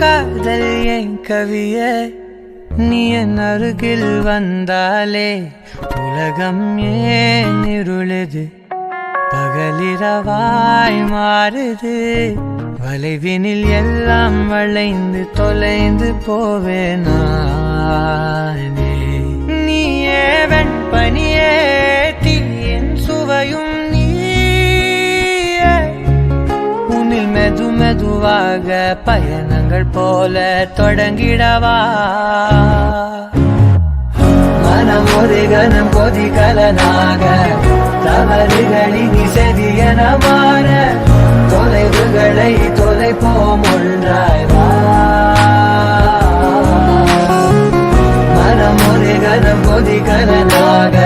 காதல் என் கவியே நீ என் அருகில் வந்தாலே உலகம் ஏன் இருளுது பகலிரவாய் மாறுது வளைவினில் எல்லாம் வளைந்து தொலைந்து போவேனே நீயே வெண்பனியே தீயின் சுவையும் நீயே உன்னில் மெது மெதுவாக பயணங்கள் போல தொடங்கிடவா மனம் ஒரு கணம் கொதிகலனாக தவறுகளின் செதியன மாற தொலைவுகளை தொலைப்போம் ஒன்றாய் வா மனம் ஒரு கணம் கொதிகலனாக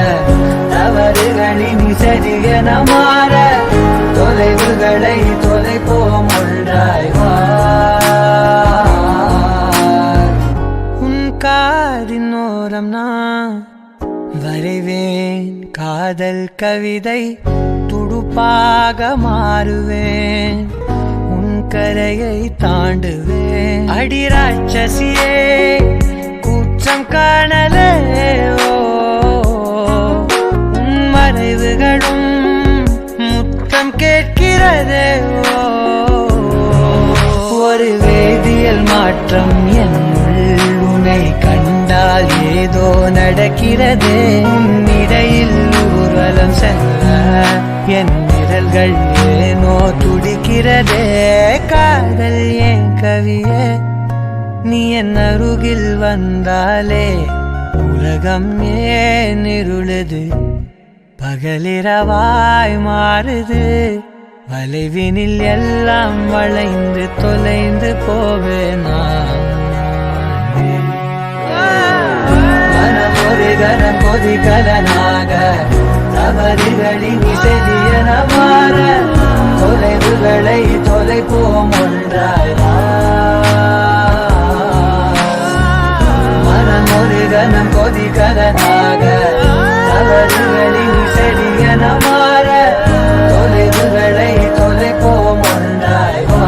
தவறுகளின் செதியன மாற தொலைவுகளை தொலைப்போம் ஒன்றாய் வா உன் காதின் ஓரம் நான் வரைவேன் காதல் கவிதை துடுப்பாக மாறுவேன் உன் கரையை தாண்டுவேன் அடி ராட்சசியே கூச்சம் காணலே உன் மறைவுகளும் முத்தம் கேட்கிறதே ஒரு வேதியியல் மாற்றம் என்னுள் உன்னை கண்டால் ஏதோ நடக்கிறதே உன்னிடையில் ஊர்வலம் செல்ல என் நிழல்கள் ஏனோ துடிக்கிறதே காதல் என் கவியே நீ என் அருகில் வந்தாலே உலகம் ஏன் இருளுது பகலிரவாய் மாறுது வளைவினில் எல்லாம் வளைந்து தொலைந்து போவேனா மனம் ஒரு கணம் கொதிகலனாக தவறுகளின் செதியன மாற தொலைவுகளை தொலைப்போம் ஒன்றாய் வா மனம் ஒரு கணம் கொதிகலனாக தவறுகளின் செதியன மாற தொலைவுகளை தொலைப்போம் ஒன்றாய் வா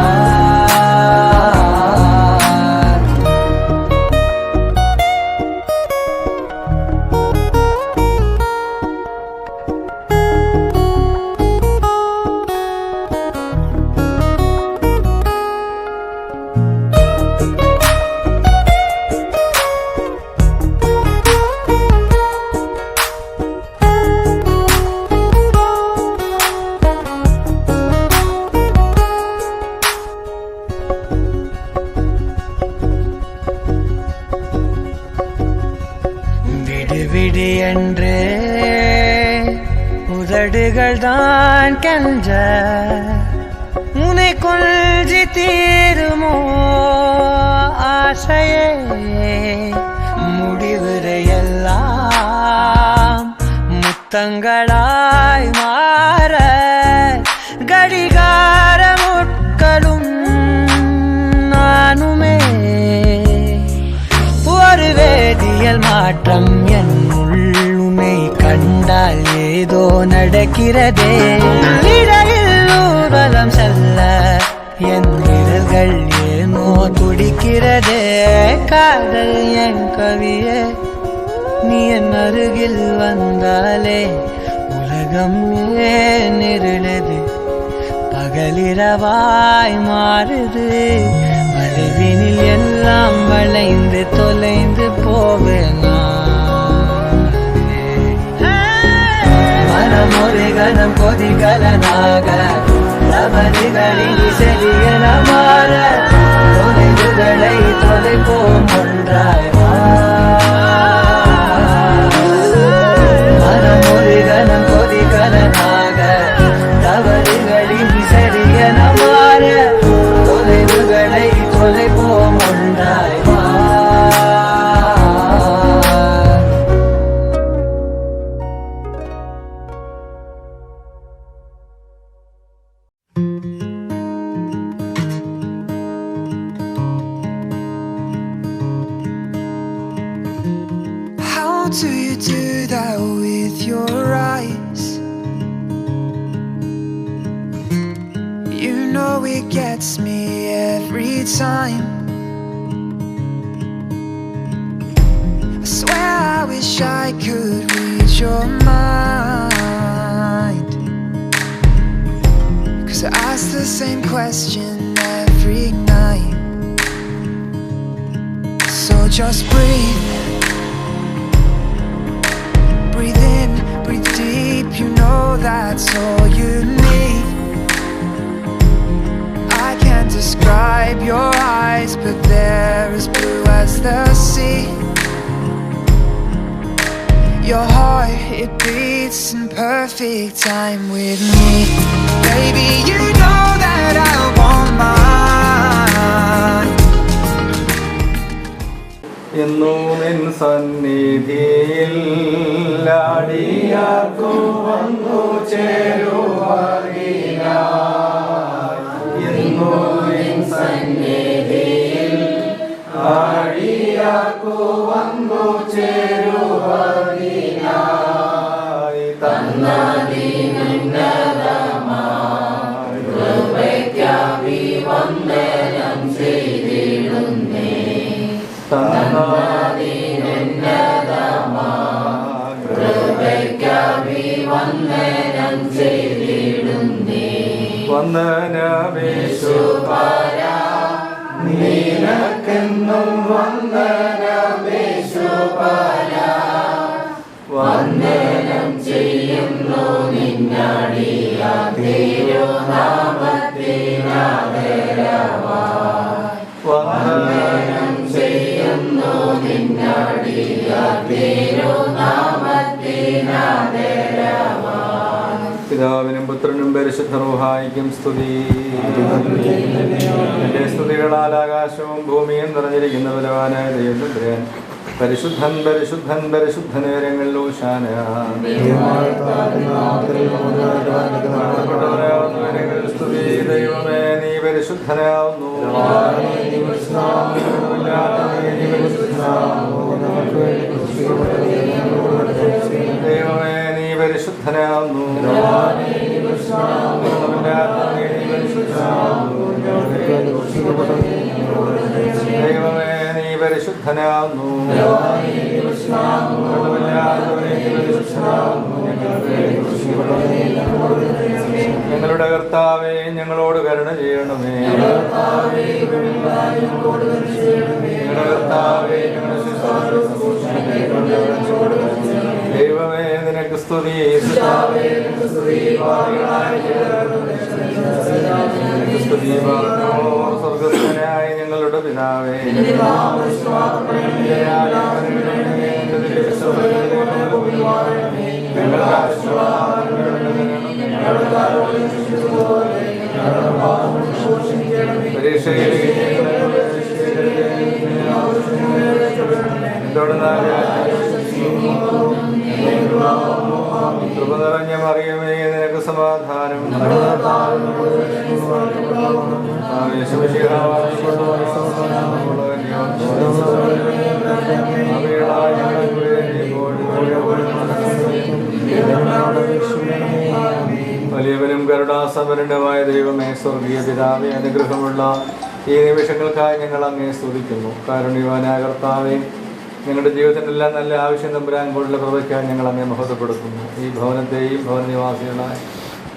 விடு என்று உதடுகள் தான் கெஞ்ச உன்னை கொள்ஜி தீருமோ ஆசையே முடிவுரையெல்லாம் முத்தங்களாய் மாற கடிகார முட்களும் நானுமே ஒரு வேதியியல் மாற்றம் என்னுள் உன்னை கண்டால் ஏதோ நடக்கிறதே இடையில் ஊர்வலம் செல்ல என் விரல்கள் ஏனோ துடிக்கிறதே காதல் என் கவியே நீ என் அருகில் வந்தாலே உலகம் ஏன் இருளுது பகலிரவாய் மாறுது வளைவினில் எல்லாம் வளைந்து தொலைந்து போவேனா மனம் ஒரு கணம் கொதிகலனாக தவறுகளின் செதியன மாற தொலைவுகளை தொலைப்போம் ஒன்றாய் வா மனம் ஒரு கணம் கொதிகலனாக தவறுகளின் செதியன மாற தொலைவுகளை தொலைப்போம் ஒன்றாய் வா How do you do that with your eyes? You know it gets me every time. I could read your mind, 'cause I ask the same question every night. So just breathe, breathe in, breathe deep. You know that's all you need. I can't describe your eyes, but they're as blue as the sea. Your heart, it beats in perfect time with me. Baby, you know that I want mine. എന്നും നിൻ സന്നിധിയിൽ അടിയാർക്കു വന്നു ചേരുവാനായി. എന്നും നിൻ സന്നിധിയിൽ അടിയാർക്കു വന്നു ചേരുവാനായി. തന്നതിനുന്നതമായി കൃപയ്ക്കഭിവന്ദനം ചെയ്തിടുന്നേ. കൃപയ്ക്കഭിവന്ദനം ചെയ്തിടുന്നേ. വന്ദനമേശുപരാ നിനക്കെന്നും വന്ദനമേശുപരാ. വന്ദനം ചെയ്യുന്നു നിന്നടിയാർ തിരുനാമത്തിനാദരവായി. വന്ദനം ചെയ്യുന്നു നിന്നടിയാർ തിരുനാമത്തിനാദരവായി. പിതാവിനും പുത്രനും പരിശുദ്ധ റൂഹായിക്കും സ്തുതി. എന്റെ സ്തുതികളാൽ ആകാശവും ഭൂമിയും നിറഞ്ഞിരിക്കുന്ന ബലവാനായ ദൈവം പരിശുദ്ധൻ പരിശുദ്ധൻ പരിശുദ്ധ നേരങ്ങളിൽ ഓശാന. സ്തുതി. ദൈവമേ നീ പരിശുദ്ധനാവുന്നു. ദൈവമേ നീ പരിശുദ്ധനാവുന്നു. ദൈവമേ നീ പരിശുദ്ധനാവുന്നു. ഞങ്ങളുടെ കർത്താവേ ഞങ്ങളോട് കരുണ ചെയ്യണമേ. ഞങ്ങളുടെ കർത്താവേ ദൈവമേ നിനക്ക് സ്തുതി. സ്വർഗസ്ഥനായ ഞങ്ങളുടെ പിതാവേ കൃപ നിറഞ്ഞ മറിയമേ നിനക്ക് സമാധാനം. വലിയവനും കരുണാസമ്പന്നനുമായ ദൈവമേ സ്വർഗീയ പിതാവേ അനുഗ്രഹമുള്ള ഈ നിമിഷങ്ങൾക്കായി ഞങ്ങൾ അങ്ങേ സ്തുതിക്കുന്നു. കാരുണ്യവാനായ കർത്താവേ ഞങ്ങളുടെ ജീവിതത്തിലെല്ലാം നല്ല ആവശ്യം തമ്പുരാൻ കൊണ്ടുള്ള കൃപയ്ക്കായി ഞങ്ങൾ അങ്ങേ മഹത്വപ്പെടുത്തുന്നു. ഈ ഭവനത്തെയും ഭവന നിവാസികളായ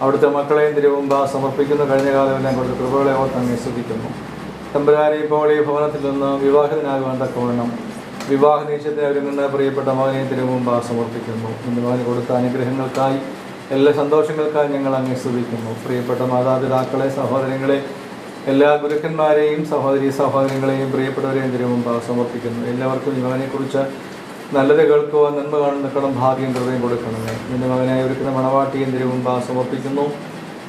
അവിടുത്തെ മക്കളെയും തിരുമുമ്പാ സമർപ്പിക്കുന്ന കഴിഞ്ഞ കാലമെല്ലാം കൊടുത്ത കൃപകളെ ഓർത്ത് അങ്ങേ സ്തുതിക്കുന്നു. തമ്പുരാനെ ഇപ്പോൾ ഈ ഭവനത്തിൽ നിന്ന് വിവാഹത്തിനാകുവാൻ തക്കവണ്ണം വിവാഹ നിശ്ചയത്തിന് ഒരുങ്ങുന്ന പ്രിയപ്പെട്ട മകനെ തിരുമുമ്പാ സമർപ്പിക്കുന്നു. ഇന്ന് മകന് കൊടുത്ത അനുഗ്രഹങ്ങൾക്കായി എല്ലാ സന്തോഷങ്ങൾക്കായി ഞങ്ങൾ അങ്ങേ സ്തുതിക്കുന്നു. പ്രിയപ്പെട്ട മാതാപിതാക്കളെ, സഹോദരങ്ങളെ, എല്ലാ ഗുരുക്കന്മാരെയും സഹോദരങ്ങളെയും പ്രിയപ്പെട്ടവരെയും തിരുമുമ്പാ സമർപ്പിക്കുന്നു. എല്ലാവർക്കും ഈ മകനെക്കുറിച്ച് നല്ലത് കേൾക്കുവാൻ നന്മ കാണുന്ന കടം ഭാഗ്യം കൃപയും കൊടുക്കണമേ. നിന്റെ മകനായി ഒരുക്കുന്ന മണവാട്ടിയും തിരുമുമ്പാ സമർപ്പിക്കുന്നു.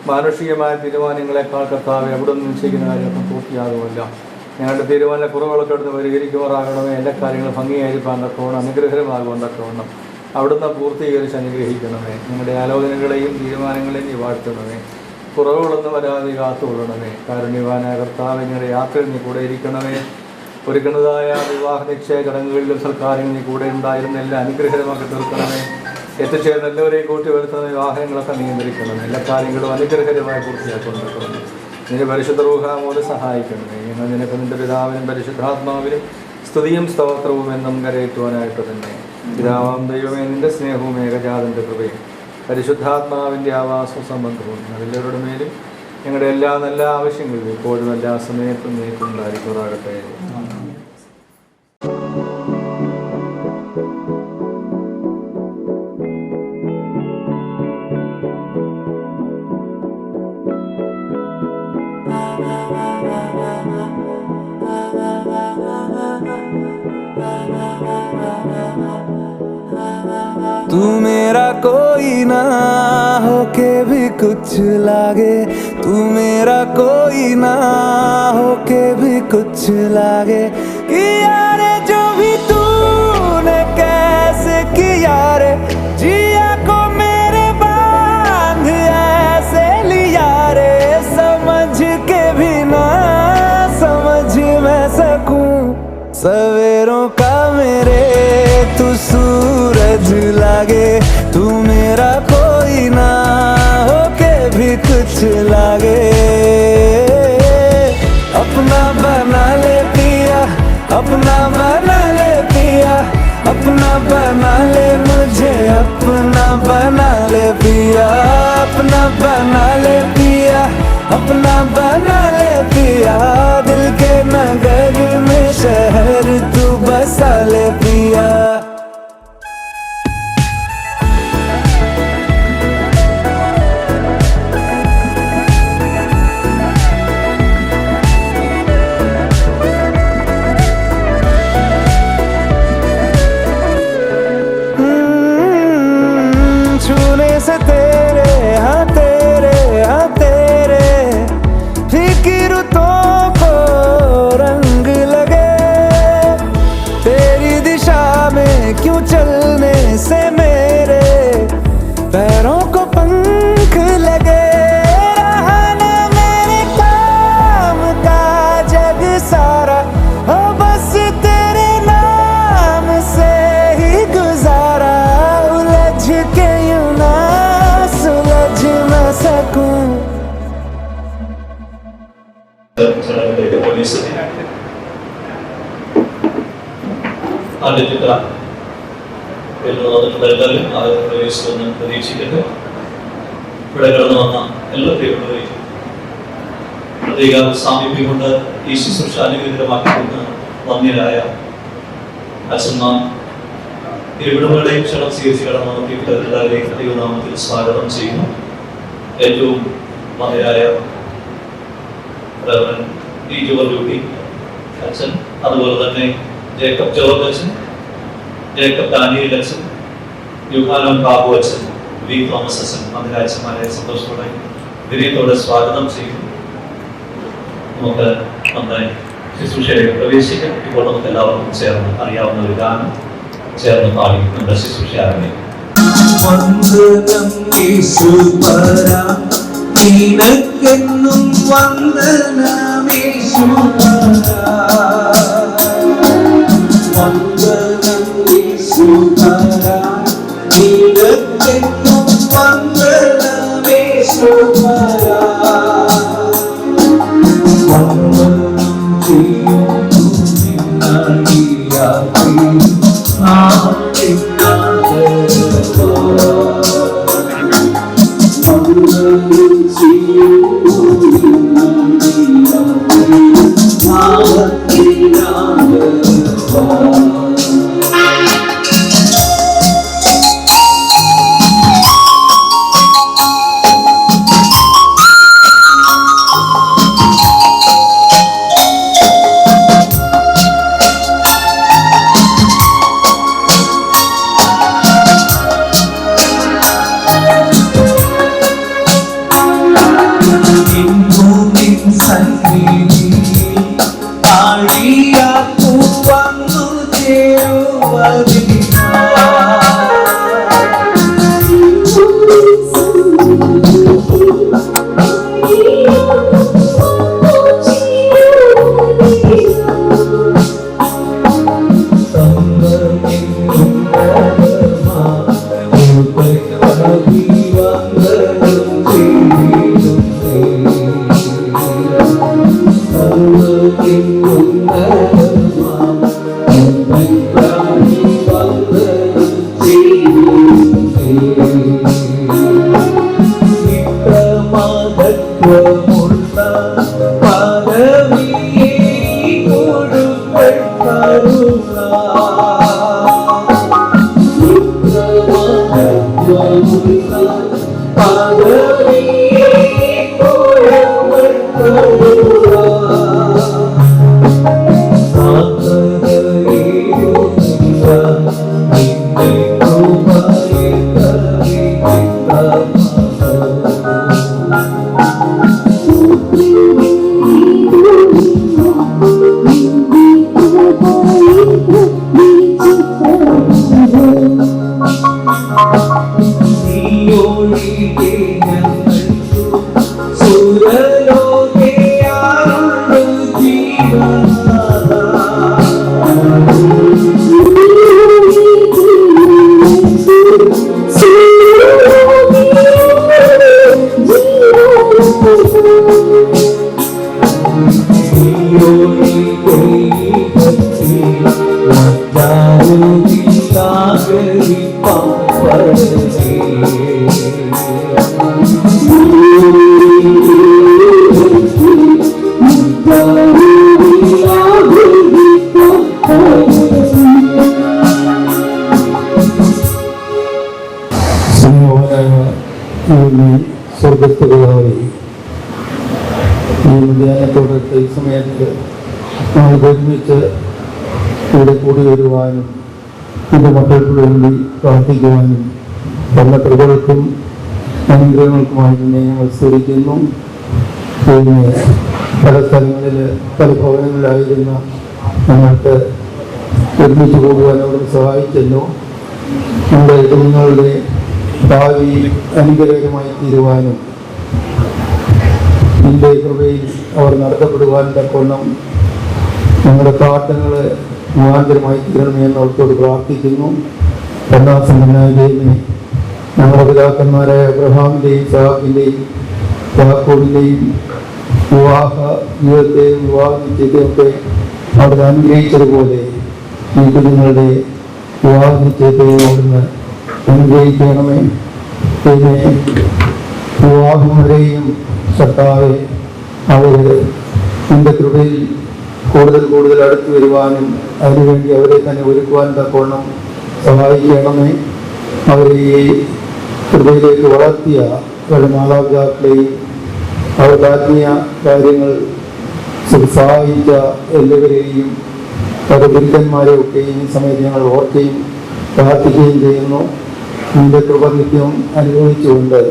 മാനുഷികമായ തീരുമാനങ്ങളെക്കാൾ കർത്താവെ അവിടെ നിന്ന് നിശ്ചയിക്കുന്ന കാര്യമൊക്കെ പൂർത്തിയാകുമല്ല. ഞങ്ങളുടെ തീരുമാന കുറവുകളൊക്കെ അടുത്ത് പരിഹരിക്കുമാറാകണമേ. എല്ലാ കാര്യങ്ങളും ഭംഗിയായിരിക്കാൻ തക്കവണ്ണം അനുഗ്രഹമാകുവാൻ തക്കവണ്ണം അവിടുന്ന് പൂർത്തീകരിച്ച് അനുഗ്രഹിക്കണമേ. ഞങ്ങളുടെ ആലോചനകളെയും തീരുമാനങ്ങളെയും നീ വാഴ്ത്തണമേ. കുറവുകളൊന്നും വരാതെ കാത്തുകൊള്ളണമേ. കാരുണ്യവാനായ കർത്താവ് ഞങ്ങളുടെ യാത്രയിൽ നീ കൂടെ ഇരിക്കണമേ. ഒരുക്കുന്നതായ വിവാഹ നിശ്ചയ ചടങ്ങുകളിലും സൽക്കാര്യങ്ങൾ നീ കൂടെ ഉണ്ടായിരുന്ന എല്ലാം അനുഗ്രഹമാക്കി തീർക്കണമേ. എത്തിച്ചേർന്ന് എല്ലാവരെയും കൂട്ടി വരുത്തുന്ന വിവാഹങ്ങളൊക്കെ നിയന്ത്രിക്കണമേ. എല്ലാ കാര്യങ്ങളും അനുഗ്രഹകരമായി പൂർത്തിയാക്കൊണ്ടിരിക്കണം. നിന്റെ പരിശുദ്ധ റൂഹ മൂലം സഹായിക്കണമേ. ഞങ്ങൾ നിനക്ക് നിന്റെ പിതാവിനും പരിശുദ്ധാത്മാവിനും സ്തുതിയും സ്തോത്രവും എന്നും കരയേറ്റുവാനായിട്ട് തന്നെ. പിതാവാം ദൈവമേ, നിന്റെ സ്നേഹവും ഏകജാതന്റെ കൃപയും പരിശുദ്ധാത്മാവിൻ്റെ ആവാസവും സംബന്ധവും ഞങ്ങളെല്ലാവരുടെ മേലും ഞങ്ങളുടെ എല്ലാ നല്ല ആവശ്യങ്ങളിലും ഇപ്പോഴും എല്ലാ സമയത്തും നീക്കുണ്ടായിരിക്കുമാറാകട്ടെ. तू मेरा कोई ना होके भी कुछ लागे, तू मेरा कोई ना होके भी कुछ लागे। किया रे जो भी तूने कैसे किया रे, जिया को मेरे बांध ऐसे लिया रे। समझ के भी ना समझ मैं सकूं सवेरों का मेरे तू सूरज लागे। तू मेरा कोई ना होके भी कुछ लागे। अपना बना ले पिया, अपना बना ले पिया, अपना बना ले मुझे, अपना बना ले पिया, अपना बना ले पिया, अपना बना ले पिया। दिल के नगर में शहर तू बसा ले पिया। छूने से तेरे हाँ तेरे हाँ तेरे फीकी रुतों को रंग लगे। तेरी दिशा में क्यों चलने से मेरे पैरों को पंख लगे। रहा ना मेरे काम का जग सारा, हो बस तेरे नाम से ही गुजारा। उलझ के यूं ना सुलझ न सकूं। പ്രതീക്ഷിക്കട്ടെ. ഇവിടെ കടന്നു വന്ന എല്ലാ പ്രിയപ്പെട്ടവരെയും പ്രത്യേക സാമീപ്യം കൊണ്ട് ഈ ശുശ്രൂഷ അനുഗ്രഹമാക്കിക്കൊണ്ട് വന്യരായ അച്ഛന്മാർ ഇരുവിടങ്ങളുടെയും ക്ഷണം സ്വീകരിച്ച് കടന്നു വന്ന പ്രിയപ്പെട്ടവരെല്ലാവരെയും ദൈവനാമത്തിൽ സ്വാഗതം ചെയ്യുന്നു. ഏറ്റവും വന്യരായ അച്ഛൻ, അതുപോലെ തന്നെ ജേക്കബ് ജോർജ് അച്ഛൻ, ജേക്കബ് ഡാനിയൽ അച്ഛൻ, യുഹാനോൻ ബാബു അച്ഛൻ, വി തോമസ് അച്ഛൻ, മധുരാച്ഛന്മാരെ സന്തോഷത്തോടെ വിനയത്തോടെ സ്വാഗതം ചെയ്യുന്നു. നമുക്ക് നന്നായി ശുശ്രൂഷയിലേക്ക് പ്രവേശിക്കാം. ഇപ്പോൾ നമുക്ക് എല്ലാവർക്കും ചേർന്ന് അറിയാവുന്ന ഒരു ഗാനം ചേർന്ന് പാടി നമ്മുടെ ശുശ്രൂഷ ആരംഭിക്കും. നിനക്കെന്നും വന്ദനമേശുപരാ, വന്ദനമേശുപരാ, നിനക്കെന്നും വന്ദനമേശുപരാ. വന്ദനം ചെയ്യുന്നു നിന്നടിയാക്കി സ്വർഗസ്ഥിതമായി ഈ ധ്യാനത്തോടൊക്കെ ഈ സമയത്ത് നമ്മൾ ഒരുമിച്ച് ഇവിടെ കൂടി വരുവാനും എൻ്റെ മക്കൾക്ക് വേണ്ടി പ്രാർത്ഥിക്കുവാനും എല്ലാ കൃപകൾക്കും അനുഗ്രഹങ്ങൾക്കുമായിട്ട് ഞങ്ങൾ സ്തുതിക്കുന്നു. പിന്നെ പല സ്ഥലങ്ങളിൽ പല ഭവനങ്ങളിലായിരുന്ന ഞങ്ങൾക്ക് ഒരുമിച്ച് പോകുവാൻ അവർ സഹായിച്ചല്ലോ. നമ്മുടെ കുഞ്ഞുങ്ങളുടെ ഭാവി അനുഗ്രഹമായി തീരുവാനും നിന്റെ കൃപയിൽ അവർ നടത്തപ്പെടുവാൻ തക്കവണ്ണം ഞങ്ങളുടെ പ്രാർത്ഥനകൾ മുഖാന്തരമായി തീരണമേ എന്ന് അവർക്കോട് പ്രാർത്ഥിക്കുന്നു. കരുണാസമ്പന്നനായ ദൈവമേ, ഞങ്ങളുടെ പിതാക്കന്മാരായ അബ്രഹാമിൻ്റെയും ഇസ്ഹാക്കിൻ്റെയും യാക്കോബിൻ്റെയും വിവാഹ ജീവിതത്തെയും വിവാഹ നിശ്ചയത്തെയൊക്കെ അവിടെ അനുഗ്രഹിച്ചതുപോലെ ഈ കുഞ്ഞുങ്ങളുടെ വിവാഹ നിശ്ചയത്തെയും അവിടുന്ന് അനുഗ്രഹിക്കണമേ. പിന്നെ വിവാഹം വരെയും കർത്താവെ അവർ നിന്റെ കൃപയിൽ കൂടുതൽ കൂടുതൽ അടുത്തു വരുവാനും അതിനുവേണ്ടി അവരെ തന്നെ ഒരുക്കുവാൻ തക്കവണ്ണം സഹായിക്കണമേ. അവരെ ഈ കൃപയിലേക്ക് വളർത്തിയ അവരുടെ മാതാപിതാക്കളെയും അവരുടെ ആത്മീയ കാര്യങ്ങൾ സഹായിച്ച എല്ലാവരെയും അവരുടെ ഗുരുക്കന്മാരെയൊക്കെയും ഈ സമയത്ത് ഞങ്ങൾ ഓർക്കുകയും പ്രാർത്ഥിക്കുകയും ചെയ്യുന്നു. നിന്റെ കൃപ നിത്യം അനുഭവിച്ചുകൊണ്ട്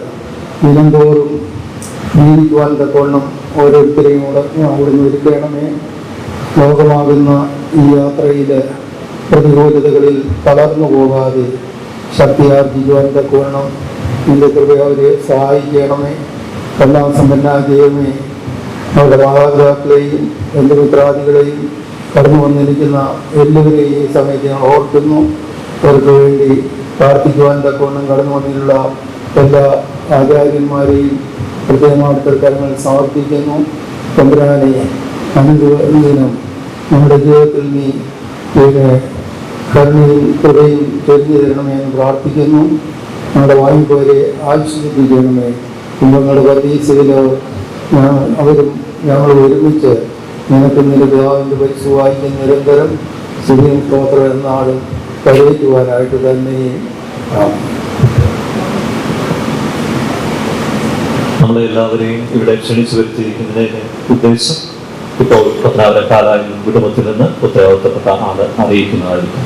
ദിനംതോറും ജീവിക്കുവാൻ തക്കവണ്ണം ഓരോരുത്തരെയും അവിടുന്ന് ഒരുക്കണമേ. ലോകമാകുന്ന ഈ യാത്രയിൽ പ്രതികൂലതകളിൽ തളർന്നു പോകാതെ ശക്തിയാർജിക്കുവാൻ തക്കവണ്ണം നിന്റെ കൃപ അവരെ സഹായിക്കണമേ. എല്ലാം സമ്പന്നായ ദൈവമേ, അവരുടെ മാതാപിതാക്കളെയും എൻ്റെ മിത്രാദികളെയും കടന്നു വന്നിരിക്കുന്ന എല്ലാവരെയും ഈ സമയത്ത് ഞാൻ ഓർക്കുന്നു. അവർക്ക് വേണ്ടി പ്രാർത്ഥിക്കുവാൻ തക്കവണ്ണം കടന്നു വന്നിട്ടുള്ള എല്ലാ ആചാര്യന്മാരെയും പ്രത്യേകമായിട്ട് കരങ്ങൾ സമർപ്പിക്കുന്നു. തമ്പുരാനെ അനുദിനം നമ്മുടെ ജീവിതത്തിൽ നീ കരുണയും കൃപയും ചൊരിഞ്ഞു തരണമെന്ന് പ്രാർത്ഥിക്കുന്നു. നമ്മുടെ വായ്പവരെ ആശ്വസിപ്പിക്കണമേ. കുടുംബങ്ങളുടെ പരീക്ഷയിലോ അവരും ഞങ്ങൾ ഒരുമിച്ച് നിനക്ക് നിന്റെ പിതാവിൻ്റെ പരിശുവായിക്ക് നിരന്തരം ശരിയും സ്തോത്രം എന്നാളും കരയറ്റുവാനായിട്ട് തന്നെ നമ്മളെല്ലാവരെയും ഇവിടെ ക്ഷണിച്ചു വരുത്തിയിരിക്കുന്നതിന്റെ ഉദ്ദേശം ഇപ്പോൾ പത്തനാപുരക്കാരായും കുടുംബത്തിൽ നിന്ന് ഉത്തരവാദിത്തപ്പെട്ട ആള് അറിയിക്കുന്നതായിരിക്കും.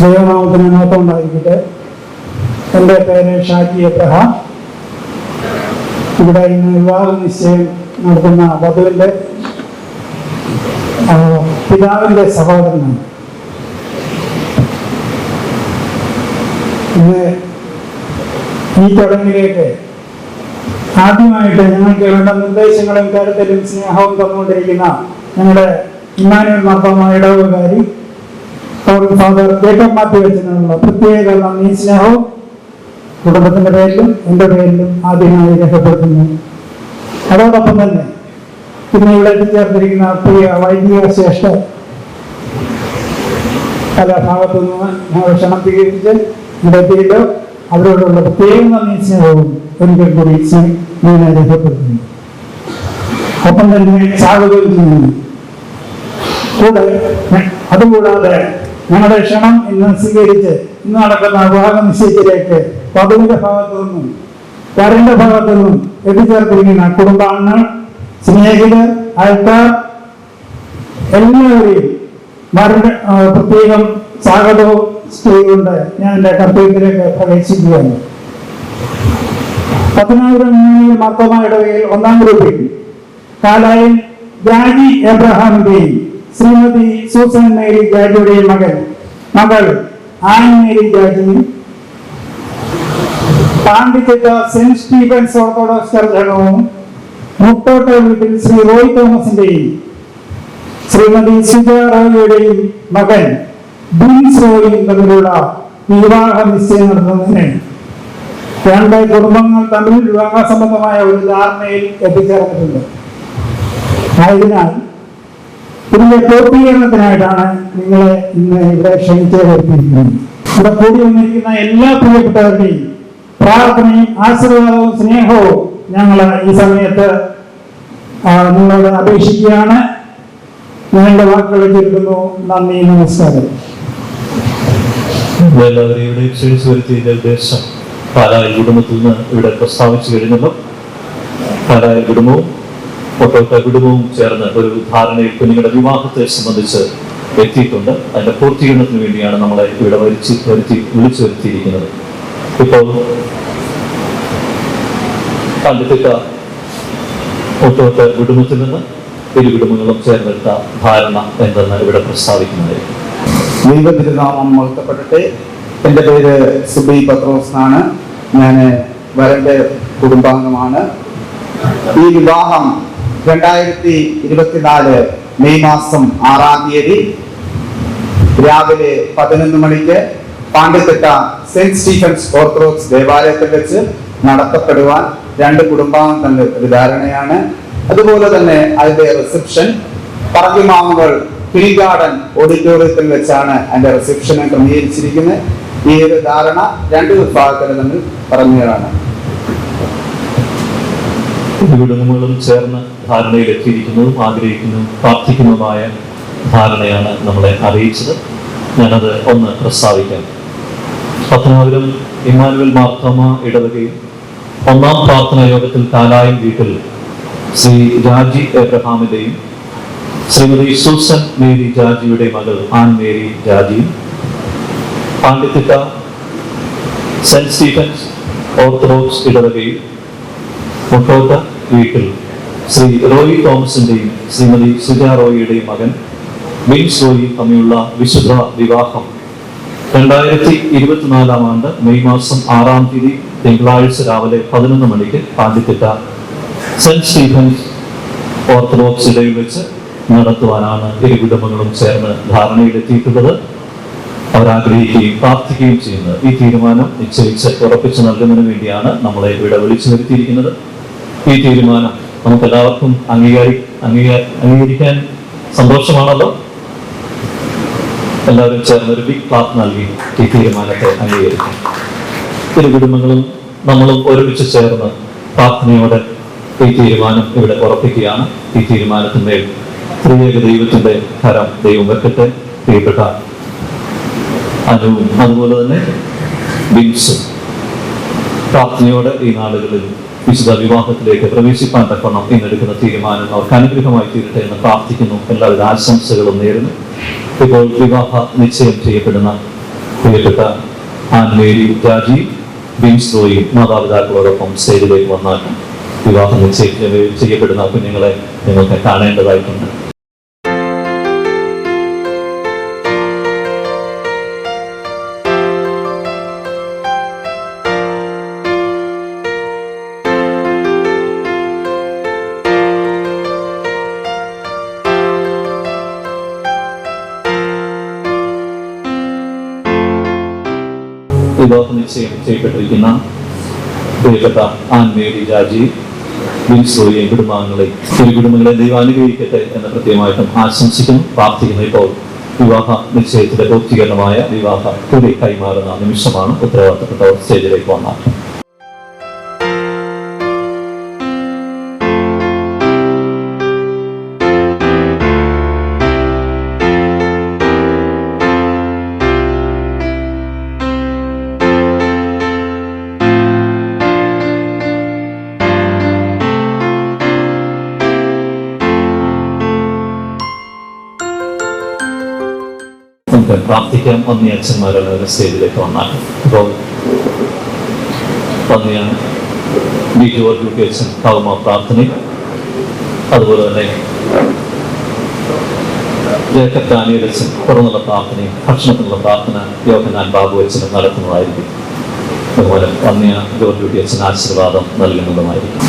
ദൈവനാമത്തിന് മഹത്വം ഉണ്ടായിരിക്കട്ടെ. എൻ്റെ പേര് ഷാജി എബ്രഹാം. ഇവിടെ ഇന്ന് വിവാഹ നിശ്ചയം നടത്തുന്ന വധുവിൻ്റെ പിതാവിൻ്റെ സഹോദരനാണ്. ഇന്ന് ഈ ചടങ്ങിലേക്ക് ആദ്യമായിട്ട് ഞങ്ങൾക്ക് വേണ്ട നിർദ്ദേശങ്ങളും കരുതലും സ്നേഹവും തന്നുകൊണ്ടിരിക്കുന്ന ഞങ്ങളുടെ ഇമ്മാനുവൽ മാർത്തോമാ ഇടവകാരി ഫാദർ ജേക്കബ് മാത്യു അച്ഛനുള്ള പ്രത്യേക നന്ദി സ്നേഹവും കുടുംബത്തിന്റെ പേരിലും എൻ്റെ പേരിലും ആദ്യമായി രേഖപ്പെടുത്തുന്നു. അതോടൊപ്പം തന്നെ പിന്നെ ഇവിടെ എത്തിച്ചേർന്നിരിക്കുന്ന പ്രിയ വൈദിക ശ്രേഷ്ഠ പല ഭാഗത്തു നിന്ന് ഞങ്ങൾ ക്ഷണം സ്വീകരിച്ച് ഇവിടെ എത്തിയിട്ട് അവരോടുള്ള പ്രത്യേക നന്ദി സ്നേഹവും ഒരിക്കൽ കൂടി ഞാൻ രേഖപ്പെടുത്തുന്നു. ഒപ്പം തന്നെ സ്വാഗതം ചെയ്യുന്നു. അതുകൂടാതെ ഞങ്ങളുടെ ക്ഷണം ഇന്ന് സ്വീകരിച്ച് ഇന്ന് നടക്കുന്ന വിവാഹ നിശ്ചയത്തിലേക്ക് വധുവിന്റെ ഭാഗത്തു നിന്നും വരന്റെ ഭാഗത്തു നിന്നും എത്തിച്ചേർത്തിരിക്കുന്ന കുടുംബാംഗങ്ങൾ, സ്നേഹിതർ, അയൽക്കാർ എല്ലാവരെയും പ്രത്യേകം സ്വാഗതവും ചെയ്തുകൊണ്ട് ഞാൻ എൻ്റെ കർത്തവ്യത്തിലേക്ക് പ്രവേശിക്കുകയാണ്. 10,000 മാർത്തോമാ ഇടവകയിൽ 1-ാം ഗ്രൂപ്പിൽ കാലായിൽ ജാജി എബ്രഹാമിന്റെയും ശ്രീമതി സൂസൻ മേരി ജാജിയുടെയും മകൾ ആൻ മേരി ജാജിയും, പാണ്ടിച്ചേട്ട സെന്റ് സ്റ്റീഫൻസ് ഓർത്തഡോക്സ് ചർച്ച് അംഗവും മുട്ടോട്ട വീട്ടിൽ ശ്രീ റോയ് തോമസിന്റെയും ശ്രീമതി സുജ റോയിയുടെയും മകൻ ബിൻസ് റോയും തമ്മിലുള്ള വിവാഹ നിശ്ചയം നടത്തുന്നതിന് 2 കുടുംബങ്ങൾ തമ്മിൽ വിവാഹ സംബന്ധമായ ഒരു ധാരണയിൽ എത്തിച്ചേർന്നിട്ടുണ്ട്. ആയതിനാൽ ഇതിന്റെ പൂർത്തീകരണത്തിനായിട്ടാണ് നിങ്ങളെ ഇന്ന് ഇവിടെ ക്ഷണിച്ചു വരുത്തിയിരിക്കുന്നത്. ഇവിടെ കൂടി വന്നിരിക്കുന്ന എല്ലാ പ്രിയപ്പെട്ടവരുടെയും പ്രാർത്ഥനയും ആശീർവാദവും സ്നേഹവും ഞങ്ങൾ ഈ സമയത്ത് നിങ്ങളോട് അപേക്ഷിക്കുകയാണ്. ഞാൻ എൻ്റെ വാക്കുകൾ ചുരുക്കുന്നു. നന്ദി, നമസ്കാരം. എല്ലാവരെയും ഇവിടെ ക്ഷണിച്ചു വരുത്തിയതിന്റെ ഉദ്ദേശം പാലായിൽ കുടുംബത്തിൽ നിന്ന് ഇവിടെ പ്രസ്താവിച്ചു കഴിഞ്ഞല്ലോ. പാലായിൽ കുടുംബവും ഒട്ടൊക്കെ കുടുംബവും ചേർന്ന് ഒരു ധാരണയിൽ കുഞ്ഞുങ്ങളുടെ വിവാഹത്തെ സംബന്ധിച്ച് എത്തിയിട്ടുണ്ട്. അതിന്റെ പൂർത്തീകരണത്തിന് വേണ്ടിയാണ് നമ്മളെ ഇവിടെ വിളിച്ചു വരുത്തിയിരിക്കുന്നത്. ഇപ്പോൾ കണ്ടിത്തിട്ട ഒട്ടൊക്കെ കുടുംബത്തിൽ നിന്ന് ഇരു കുടുംബങ്ങളും ചേർന്നെടുത്ത ധാരണ എന്തെന്ന് ഇവിടെ പ്രസ്താവിക്കുന്നത്. ദൈവതിരുനാമം മഹത്വപ്പെടട്ടെ. എൻ്റെ പേര് സുബി പത്രോസ് എന്നാണ്. ഞാൻ വരൻ്റെ കുടുംബാംഗമാണ്. ഈ വിവാഹം 2024 മെയ് മാസം 6-ാം തീയതി രാവിലെ 11 മണിക്ക് പാണ്ടിത്തിട്ട സെന്റ് സ്റ്റീഫൻസ് ഓർത്തഡോക്സ് ദേവാലയത്തിൽ വെച്ച് നടത്തപ്പെടുവാൻ 2 കുടുംബാംഗങ്ങൾ തമ്മിൽ ഒരു ധാരണയാണ്. അതുപോലെ തന്നെ അതിന്റെ റിസപ്ഷൻ പറങ്കിമാവുകൾ ഹിൽ ഗാർഡൻ ഓഡിറ്റോറിയത്തിൽ വെച്ചാണ് അതിന്റെ റിസപ്ഷനെ ക്രമീകരിച്ചിരിക്കുന്നത്. ഈ ഒരു ധാരണ 2 വിഭാഗത്തിൽ തമ്മിൽ പറഞ്ഞതാണ്. കുടുംബങ്ങളും ചേർന്ന് ധാരണയിൽ എത്തിയിരിക്കുന്നതും ആഗ്രഹിക്കുന്നതും പ്രാർത്ഥിക്കുന്നതുമായ ധാരണയാണ് നമ്മളെ അറിയിച്ചത്. ഞാനത് ഒന്ന് പ്രസ്താവിക്കാം. 10,000 ഇമ്മാനുവൽ മാർത്തോമ ഇടവകയിൽ 1-ാം പ്രാർത്ഥനാ യോഗത്തിൽ കാലായിൽ വീട്ടിൽ ശ്രീ ജാജി എബ്രഹാമിന്റെയും ശ്രീമതി സൂസൻ മേരി ജാജിയുടെ മകൾ ആൻ മേരി ജാജിയും, പാണ്ടിത്തിട്ട സെന്റ് സ്റ്റീഫൻസ് ഓർത്തഡോക്സ് ഇടവകയിൽ മുട്ടോട്ട വീട്ടിൽ ശ്രീ റോയി തോമസിന്റെയും ശ്രീമതി സുജ റോയിയുടെയും മകൻ ബിൻസ് റോയി തമ്മിലുള്ള വിശുദ്ധ വിവാഹം 2024 ആണ്ട് മെയ് മാസം 6-ാം തീയതി തിങ്കളാഴ്ച രാവിലെ 11 മണിക്ക് പാണ്ടിത്തിട്ട സെന്റ് സ്റ്റീഫൻസ് ഓർത്തഡോക്സ് ഇടയിൽ വെച്ച് നടത്തുവാനാണ് ഇരു കുടുംബങ്ങളും ചേർന്ന് ധാരണയിലെത്തിയിട്ടുള്ളത്. അവരാഗ്രഹിക്കുകയും പ്രാർത്ഥിക്കുകയും ചെയ്യുന്നത്. ഈ തീരുമാനം നിശ്ചയിച്ച് ഉറപ്പിച്ചു നൽകുന്നതിന് വേണ്ടിയാണ് നമ്മളെ ഇവിടെ വിളിച്ചു വരുത്തിയിരിക്കുന്നത്. ഈ തീരുമാനം നമുക്കെല്ലാവർക്കും അംഗീകരിക്കാൻ സന്തോഷമാണല്ലോ. എല്ലാവരും ചേർന്ന് ഒരു ബിഗ് ക്ലാപ്പ് നൽകി ഈ തീരുമാനത്തെ അംഗീകരിക്കും. ഇരു കുടുംബങ്ങളും നമ്മളും ഒരുമിച്ച് ചേർന്ന് പ്രാർത്ഥനയോടെ ഈ തീരുമാനം ഇവിടെ ഉറപ്പിക്കുകയാണ്. ഈ തീരുമാനത്തിന്മേൽ ത്രിയേക ദൈവത്തിന്റെ കരം ദൈവം വെക്കട്ടെ. പ്രിയപ്പെട്ട അനുവും അതുപോലെ തന്നെ ബിൻസും പ്രാർത്ഥനയോടെ ഈ നാളുകളിൽ വിശുദ്ധ വിവാഹത്തിലേക്ക് പ്രവേശിപ്പാൻ തക്കവണ്ണം ഇന്നെടുക്കുന്ന തീരുമാനം അവർക്ക് അനുഗ്രഹമായി തീരട്ടെ എന്ന് പ്രാർത്ഥിക്കുന്നു. എല്ലാവിധ ആശംസകളും നേരുന്നു. ഇപ്പോൾ വിവാഹ നിശ്ചയം ചെയ്യപ്പെടുന്ന പ്രിയപ്പെട്ട ആൻ മേരി ജാജി, ബിൻസ് റോയും മാതാപിതാക്കളോടൊപ്പം സ്റ്റേജിലേക്ക് വന്നാൽ വിവാഹം നിശ്ചയം ചെയ്യപ്പെടുന്ന കുഞ്ഞുങ്ങളെ നിങ്ങൾക്ക് കാണേണ്ടതായിട്ടുണ്ട്. വിവാഹ നിശ്ചയം ചെയ്യപ്പെട്ടിരിക്കുന്ന പ്രിയപ്പെട്ട ആൻ മേരി ജാജി, ബിൻസ് റോയിയെ കുടുംബാംഗങ്ങളെ ഇരു കുടുംബങ്ങളെ ദൈവം അനുഗ്രഹിക്കട്ടെ എന്ന് പ്രത്യേകമായിട്ടും ആശംസിക്കുന്നു, പ്രാർത്ഥിക്കുന്നു. ഇപ്പോൾ വിവാഹ നിശ്ചയത്തിന്റെ പൂർത്തീകരണമായ വിവാഹ കുറി കൈമാറുന്ന നിമിഷമാണ്. ഉത്തരവാദിത്തപ്പെട്ടവർ സ്റ്റേജിലേക്ക് വന്നാൽ നമുക്ക് പ്രാർത്ഥിക്കാം. വന്നിയ അച്ഛന്മാരെല്ലാവരും സ്റ്റേജിലേക്ക് വന്നാൽ അപ്പോൾ വന്നിയ ബി ജോർജ് അച്ഛൻ ഭാഗമാ പ്രാർത്ഥനയും അതുപോലെ തന്നെ ജേക്കബ് ദാനിയേൽ അച്ഛൻ തുറന്നുള്ള പ്രാർത്ഥനയും ഭക്ഷണത്തിനുള്ള പ്രാർത്ഥന യോഹന്നാൻ ബാബു അച്ഛനും നടത്തുന്നതായിരിക്കും. അതുപോലെ വന്നിയ ജോർജ് അച്ഛൻ ആശീർവാദം നൽകുന്നതുമായിരിക്കും.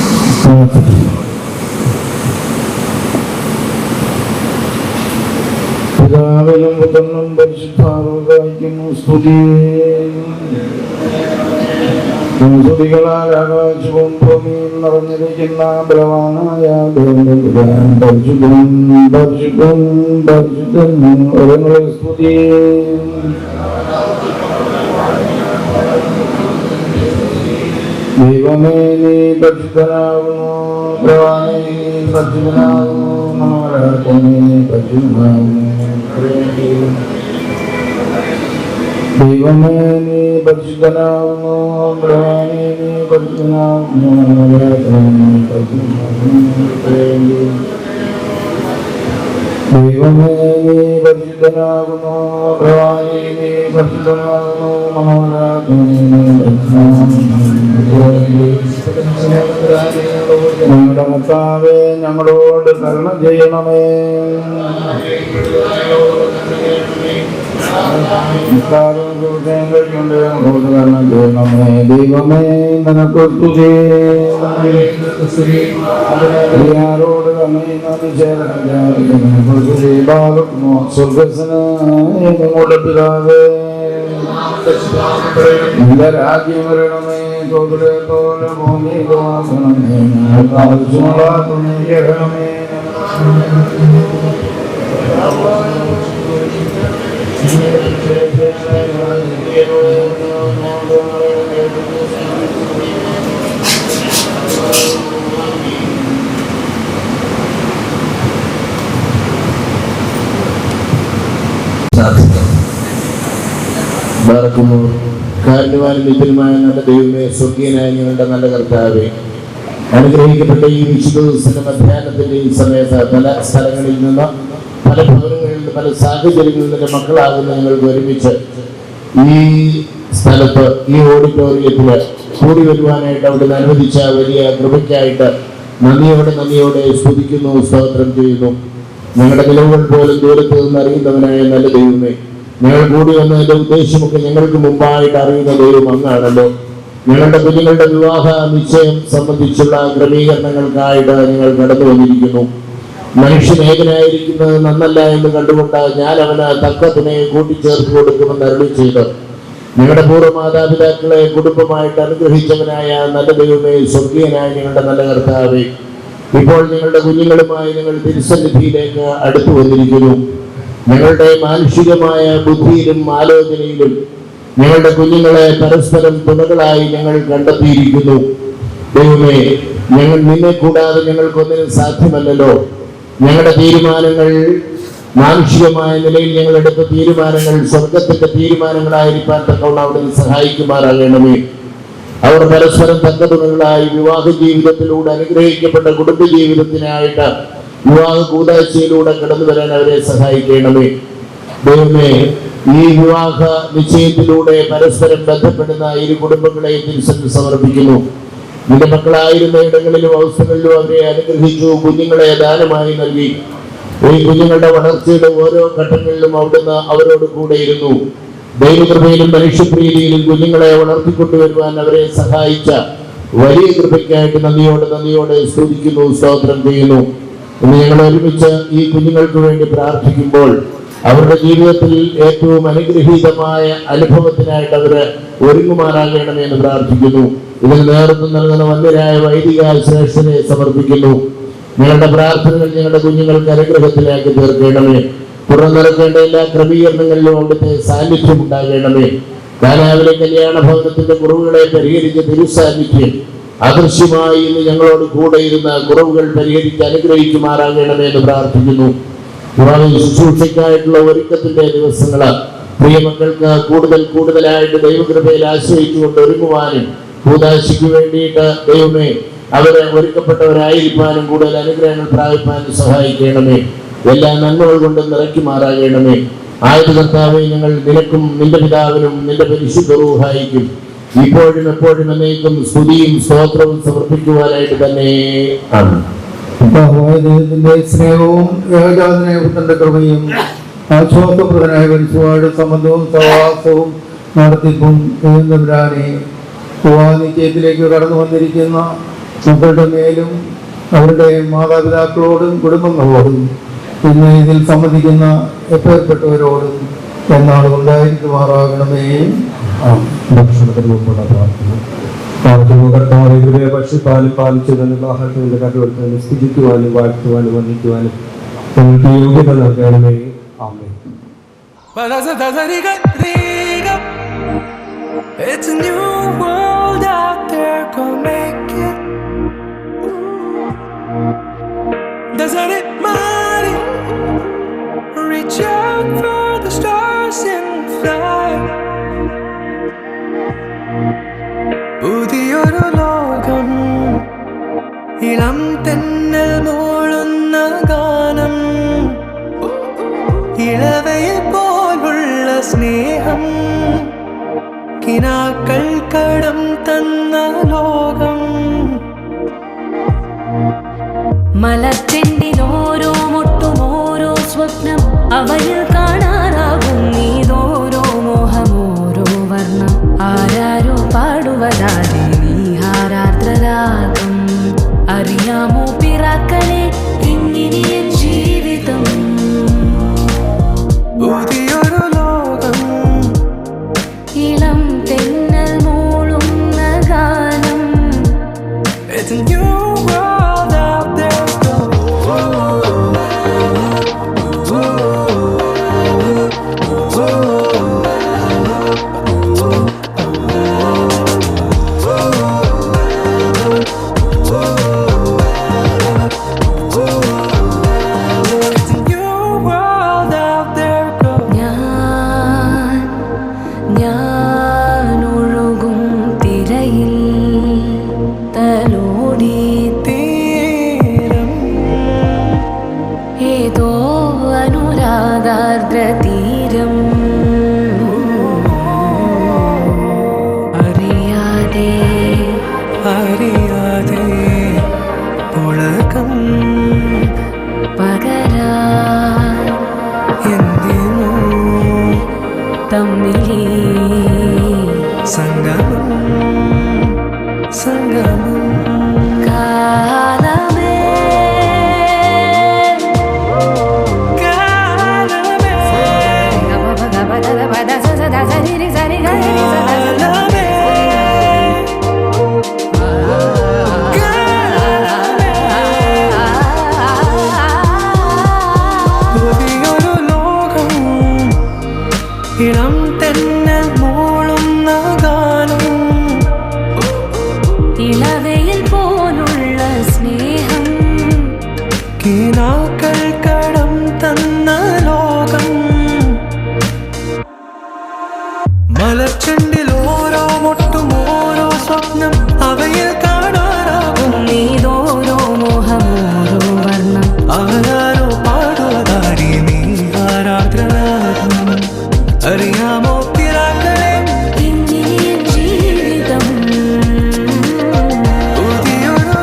പിതാവിനും പുത്രനും പരിശുദ്ധാത്മാവിനും സ്തുതി. സ്തുതികളാൽ ആകാശവും ഭൂമിയും നിറഞ്ഞിരിക്കുന്ന ബലവാനായ പരിശുദ്ധൻ പരിശുദ്ധൻ പരിശുദ്ധൻ ഒരങ്ങളെ സ്തുതി. ദൈവമേ നീ പരിശുദ്ധനാകുന്നു, ബലവാനേ നീ പരിശുദ്ധനാകുന്നു, മനോഹരനെ പരിശുദ്ധനാകുന്നു. ദൈവമേ നീ പരിശുദ്ധനാകുന്നു, ബലവാനേ നീ പരിശുദ്ധനാകുന്നു, മനോഹരനെ പരിശുദ്ധനാകുന്നു. ദൈവമേ നീ പരിശുദ്ധനാകുന്നു, ബലവാനേ നീ പരിശുദ്ധനാകുന്നു, മനോഹരനെ ഞങ്ങളുടെ കർത്താവേ ഞങ്ങളോട് കരുണ ചെയ്യണമേ. ദൈവമേ നിനക്ക് സ്തുതി. ആരോട് സ്വർഗസ്വനായ ഞങ്ങളുടെ പിതാവേ നിന്റെ രാജ്യം വരണമേ. തോതിലെ പോലെ ഭൂമിയിലാക്കണമേ. ഞങ്ങൾക്ക് ആവശ്യമുള്ള തുണയണമേ. കാരണവാനും നിത്യനുമായ നല്ല ദൈവമേ, സ്വർഗീയനായ ഞങ്ങളുടെ നല്ല കർത്താവേ, അനുഗ്രഹിക്കപ്പെട്ട ഈ വിശുദ്ധ ദിവസത്തിന്റെ മധ്യാഹ്നത്തിന്റെ ഈ സമയത്ത് പല സ്ഥലങ്ങളിൽ നിന്ന് പല ഭവനങ്ങളിൽ നിന്ന് പല സാഹചര്യങ്ങളിൽ നിന്റെ മക്കളാകുന്ന ഞങ്ങൾക്ക് ഒരുമിച്ച് ഈ സ്ഥലത്ത് ഈ ഓഡിറ്റോറിയത്തില് കൂടി വരുവാനായിട്ട് അവിടുന്ന് അനുവദിച്ച വലിയ കൃപയ്ക്കായിട്ട് നന്ദിയോടെ സ്തുതിക്കുന്നു, സ്തോത്രം ചെയ്യുന്നു. ഞങ്ങളുടെ നിലവുകൾ പോലും ദൂരത്ത് നിന്ന് അറിയുന്നവനായ നല്ല ദൈവമേ, ഞങ്ങൾ കൂടി വന്നതിന്റെ ഉദ്ദേശമൊക്കെ ഞങ്ങൾക്ക് മുമ്പായിട്ട് അറിയുന്ന ദൈവം അങ്ങാണല്ലോ. ഞങ്ങളുടെ കുഞ്ഞുങ്ങളുടെ വിവാഹ നിശ്ചയം സംബന്ധിച്ചുള്ള ക്രമീകരണങ്ങൾക്കായിട്ട് ഞങ്ങൾ കടന്നു വന്നിരിക്കുന്നു. മനുഷ്യൻ ഏകനായിരിക്കുന്നത് നന്നല്ല എന്ന് കണ്ടുകൊണ്ട് ഞാൻ അവന് തക്ക തുണയെ കൂട്ടിച്ചേർത്ത് കൊടുക്കുമെന്ന് അരുളി ചെയ്ത് ഞങ്ങളുടെ പൂർവ്വ മാതാപിതാക്കളെ കുടുംബമായിട്ട് അനുഗ്രഹിച്ചവനായ നല്ല ദൈവമേ, സ്വർഗീയനായ ഞങ്ങളുടെ നല്ല കർത്താവേ, ഇപ്പോൾ ഞങ്ങളുടെ കുഞ്ഞുങ്ങളുമായി ഞങ്ങൾ തിരുസന്നിധിയിലേക്ക് അടുത്തു വന്നിരിക്കുന്നു. ഞങ്ങളുടെ മാനുഷികമായ ബുദ്ധിയിലും ആലോചനയിലും ഞങ്ങളുടെ കുഞ്ഞുങ്ങളെ പരസ്പരം തുണകളായി ഞങ്ങൾ കണ്ടെത്തിയിരിക്കുന്നു. ദൈവമേ, ഞങ്ങൾ നിന്നെ കൂടാതെ ഞങ്ങൾക്കൊന്നിനും സാധ്യമല്ലല്ലോ. ഞങ്ങളുടെ തീരുമാനങ്ങൾ മാനുഷികമായ നിലയിൽ ഞങ്ങൾ എടുത്ത തീരുമാനങ്ങൾ സ്വർഗത്തിന്റെ തീരുമാനങ്ങളായിരിക്കാൻ തക്കവണ്ണം അവിടുന്ന് സഹായിക്കുമാറാകണമേ. അവർ പരസ്പരം തക്കതുണകളായി വിവാഹ ജീവിതത്തിലൂടെ അനുഗ്രഹിക്കപ്പെട്ട കുടുംബ ജീവിതത്തിനായിട്ട് വിവാഹ കൂതാശയിലൂടെ കടന്നു വരാൻ അവരെ സഹായിക്കണമേ. ദൈവമേ, ഈ വിവാഹ നിശ്ചയത്തിലൂടെ പരസ്പരം ബന്ധപ്പെടുന്ന ഇരു കുടുംബങ്ങളെ തിരിച്ചറിഞ്ഞ് സമർപ്പിക്കുന്നു. നിന്റെ മക്കളായിരുന്ന ഇടങ്ങളിലും അവസ്ഥകളിലും അവരെ അനുഗ്രഹിച്ചു, കുഞ്ഞുങ്ങളെ ദാനമായി നൽകി. ഈ കുഞ്ഞുങ്ങളുടെ വളർച്ചയുടെ ഓരോ ഘട്ടങ്ങളിലും അവിടുന്ന് അവരോട് കൂടെ ഇരുന്നു. ദൈവകൃപയിലും മനുഷ്യപ്രീതിയിലും കുഞ്ഞുങ്ങളെ വളർത്തിക്കൊണ്ടുവരുവാൻ അവരെ സഹായിച്ച വലിയ കൃപയ്ക്കായിട്ട് നന്ദിയോടെ സ്തുതിക്കുന്നു, സ്തോത്രം ചെയ്യുന്നു. ഇന്ന് ഞങ്ങൾ ഒരുമിച്ച് ഈ കുഞ്ഞുങ്ങൾക്ക് വേണ്ടി പ്രാർത്ഥിക്കുമ്പോൾ അവരുടെ ജീവിതത്തിൽ ഏറ്റവും അനുഗ്രഹീതമായ അനുഭവത്തിനായിട്ട് അവര് ഒരുങ്ങുമാറാകണമെന്ന് പ്രാർത്ഥിക്കുന്നു. ഇതിന് നേതൃത്വം നൽകുന്ന വന്യരായ വൈദിക ശ്രേഷ്ഠനെ സമർപ്പിക്കുന്നു. ഞങ്ങളുടെ പ്രാർത്ഥനകൾ ഞങ്ങളുടെ കുഞ്ഞുങ്ങൾക്ക് അനുഗ്രഹത്തിലാക്കി തീർക്കണമേ. തുറന്നു നടക്കേണ്ട എല്ലാ ക്രമീകരണങ്ങളിലും അവിടുത്തെ സാന്നിധ്യം ഉണ്ടാകണമേ. കാനാവിലെ കല്യാണ ഭവനത്തിന്റെ കുറവുകളെ പരിഹരിച്ച തിരുസാന്നിധ്യം അദൃശ്യമായി ഇന്ന് ഞങ്ങളോട് കൂടെ ഇരുന്ന കുറവുകൾ പരിഹരിച്ച് അനുഗ്രഹിക്കുമാറാകണമേ എന്ന് പ്രാർത്ഥിക്കുന്നു. ശുശ്രൂഷയ്ക്കായിട്ടുള്ള ഒരുക്കത്തിന്റെ ദിവസങ്ങള് പ്രിയമക്കൾക്ക് കൂടുതലായിട്ട് ദൈവകൃപയിൽ ആശ്രയിച്ചുകൊണ്ട് ഒരുങ്ങുവാനും കൂതാശിക്ക് വേണ്ടിയിട്ട് ദൈവമേ അവരെ ഒരുക്കപ്പെട്ടവരായിരിക്കാനും കൂടുതൽ അനുഗ്രഹങ്ങൾ പ്രാപിപ്പാനും സഹായിക്കണമേ. എല്ലാ നന്മകൾ കൊണ്ടും നിറയ്ക്കുമാറാകണമേ. ആയത് കർത്താവെ, ഞങ്ങൾ നിനക്കും നിന്റെ പിതാവിനും നിന്റെ പരിശുദ്ധ റൂഹായിക്കും ഇപ്പോഴും എപ്പോഴും എന്നേക്കും സ്തുതിയും സ്തോത്രവും സമർപ്പിക്കുവാനായിട്ട് തന്നെ ആണ്. ദൈവത്തിന്റെ സ്നേഹവും ഏകജാതനായ പുത്രന്റെ കൃപയും ആശ്വാസപ്രദനായ പരിശുവാട് സംബന്ധവും സഹവാസവും നടത്തിപ്പും തമ്പുരാനെ നിശ്ചയത്തിലേക്ക് കടന്നു വന്നിരിക്കുന്ന മക്കളുടെ മേലും അവരുടെ മാതാപിതാക്കളോടും കുടുംബങ്ങളോടും ഇന്ന് ഇതിൽ സംബന്ധിക്കുന്ന എപ്പേർപ്പെട്ടവരോടും എന്നാളും ഉണ്ടായിരിക്കുമാറാകണമേ. ഭക്ഷണത്തിന് മുമ്പുള്ള പ്രാർത്ഥന. കർത്താവ് ഇവരെ പാലിച്ചു തന്നുള്ള ആഹാരത്തിന്റെ കണ്ടുകൊടുത്തതിനെ സ്തുതിക്കുവാനും വാഴ്ത്തുവാനും വന്ദിക്കുവാനും നിങ്ങൾക്ക് യോഗ്യത നൽകണമേ. ആമേൻ. It's a new world out there, go make it. Doesn't it matter? Reach out for the stars and fly. പുതിയൊരു ലോകം, ഇളം തെന്നൽ മൂളുന്ന ഗാനം, ഇളവയിൽ പോലുള്ള സ്നേഹം, കിനാക്കൾ കടം തന്ന ലോകം. മലച്ചെണ്ടിൽ ഓരോ മുട്ടും ഓരോ സ്വപ്നം, അവയിൽ കാണാനാകും നീതോരോ മോഹം, ഓരോ വർണ്ണം, ആരാരോ പാടുവതാരെ നീഹാരാർദ്രരാഗം. അറിയാമോ പിറാക്കളെ, ഇങ്ങിനിയ ജീവിതം പുതിയൊരു ലോകം, ഇളം തെന്നൽ മൂളുന്ന ഗാനം. It's a new world out there, go. It's a new world out there, go. ഞാൻ ഒഴുകും തിരയിൽ തലോടി തീരം ഏതോ അനുരാഗാർദ്ര തീരം. അറിയാതെ അറിയാതെ പുളകം പകരാൻ എന്തിനോ തമ്മിലേ സംഗമം സംഗമം. കാലമേ കാലമേ പുതിയൊരു ലോകം, ഇളം തെന്നൽ മൂളുന്ന ഗാനം, ഇളവയിൽ പോലുള്ള സ്നേഹം, കിനാക്കൾ കടം തന്ന ലോകം. മലർച്ചെണ്ടിൽ ഓരോ മുട്ടും ഓരോ സ്വപ്നം, അവയിൽ കാണാനാകും നീതോരോ മോഹം, ഓരോ വർണ്ണം, ആരാരോ പാടുവതാരി നീ ആരാദ്രരാഗം. അറിയാമോ പിറാക്കളെ, ഇന്നിയ ജീവിതം പുതിയൊരു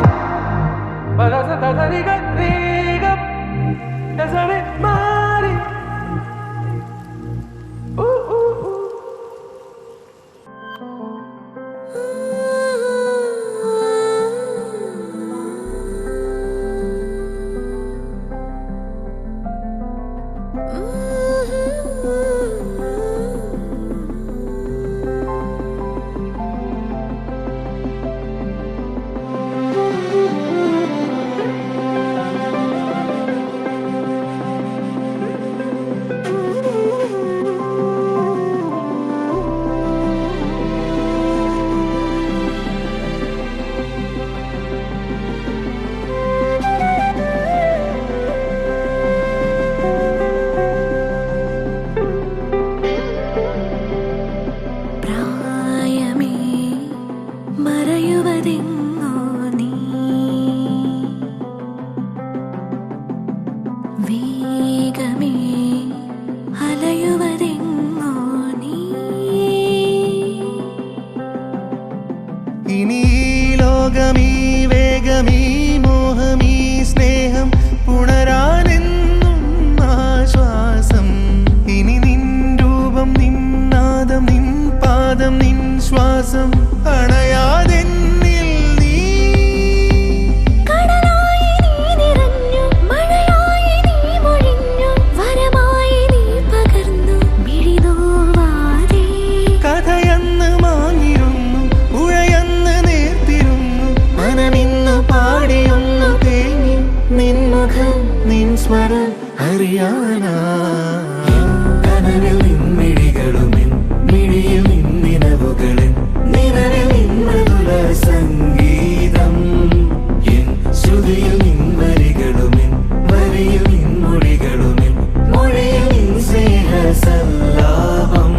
സല്ലാപം.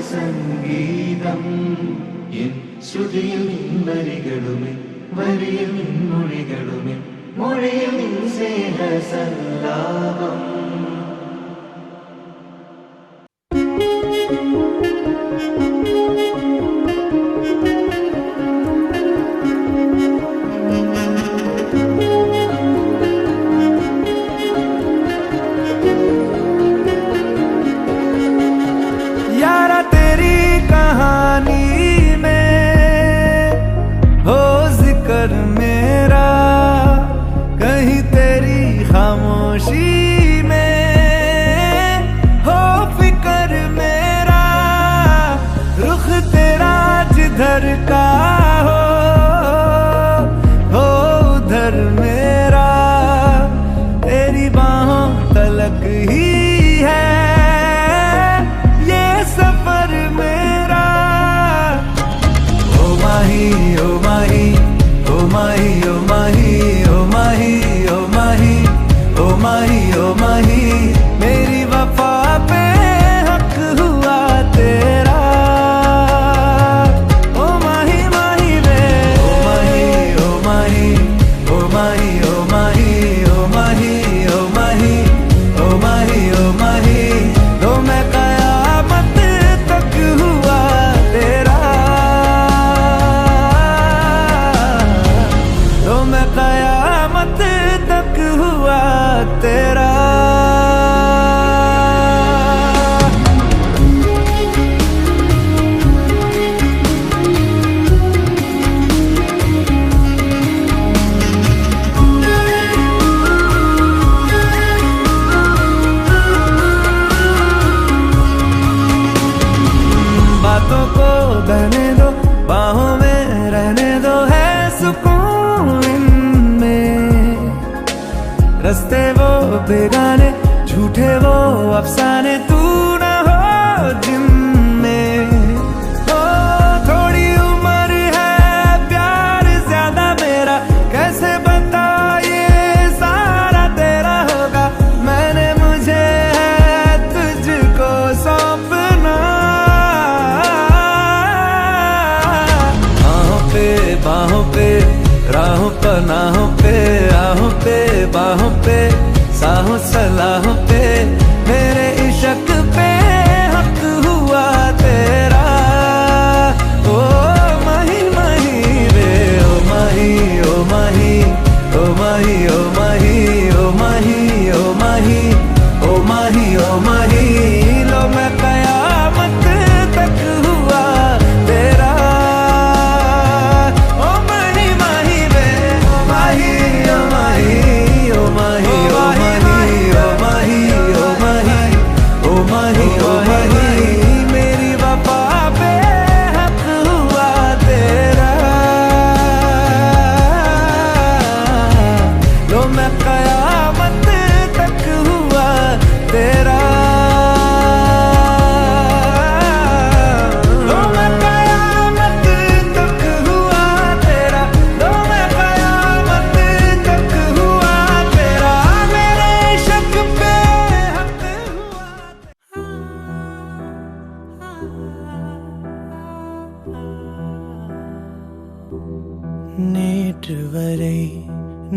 സംഗീതം എൻ ശ്രുതിയിൽ നിൻവരികളുമേ വരിയിൽ നിൻമൊഴികളുമേ മൊഴിയിൽ നിൻ സ്നേഹസല്ലാപം. रस्ते वो बेगाने झूठे वो अफसाने तू न हो जिनमें ओ थोड़ी उम्र है प्यार ज्यादा मेरा कैसे बता ये सारा तेरा होगा मैंने मुझे है तुझको सौंपना बाहों पे राहों पनाहों पे आहों पे बाहों पे साहों सलाहों पे मेरे इश्क पे हक हुआ तेरा ओ माही माही रे ओ माही ओ माही ओ माही ओ माही ओ माही ओ माही ओ माही ओ माही लो मैं कया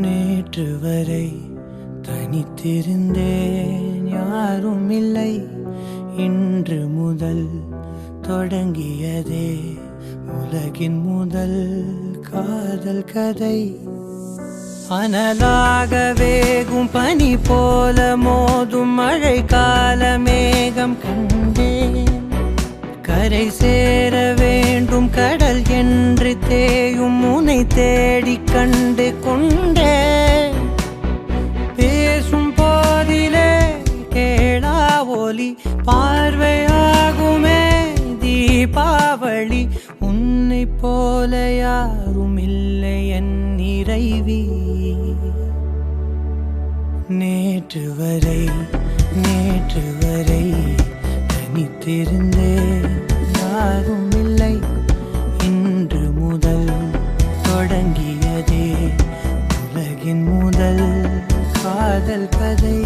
நேற்று வரை தனித்திருந்தேன், யாரும் இல்லை. இன்று முதல் தொடங்கியதே உலகின் முதல் காதல் கதை. அனலாக வேகும் பனி போல மோதும் மழை கால மேகம் கண்டேன். கரை சேர வேண்டும் கடல் என்று தேயும் உன்னை தேடி கண்டு கொண்டே. பேசும் போதிலே கேளா ஒலி பார்வையாகுமே தீபாவளி. உன்னை போல யாரும் இல்லை என் இறைவி. நேற்று வரை தனித்திருந்தேன், யாரும் இல்லை. இன்று முதல் தொடங்கியதே உலகின் முதல் காதல் கதை.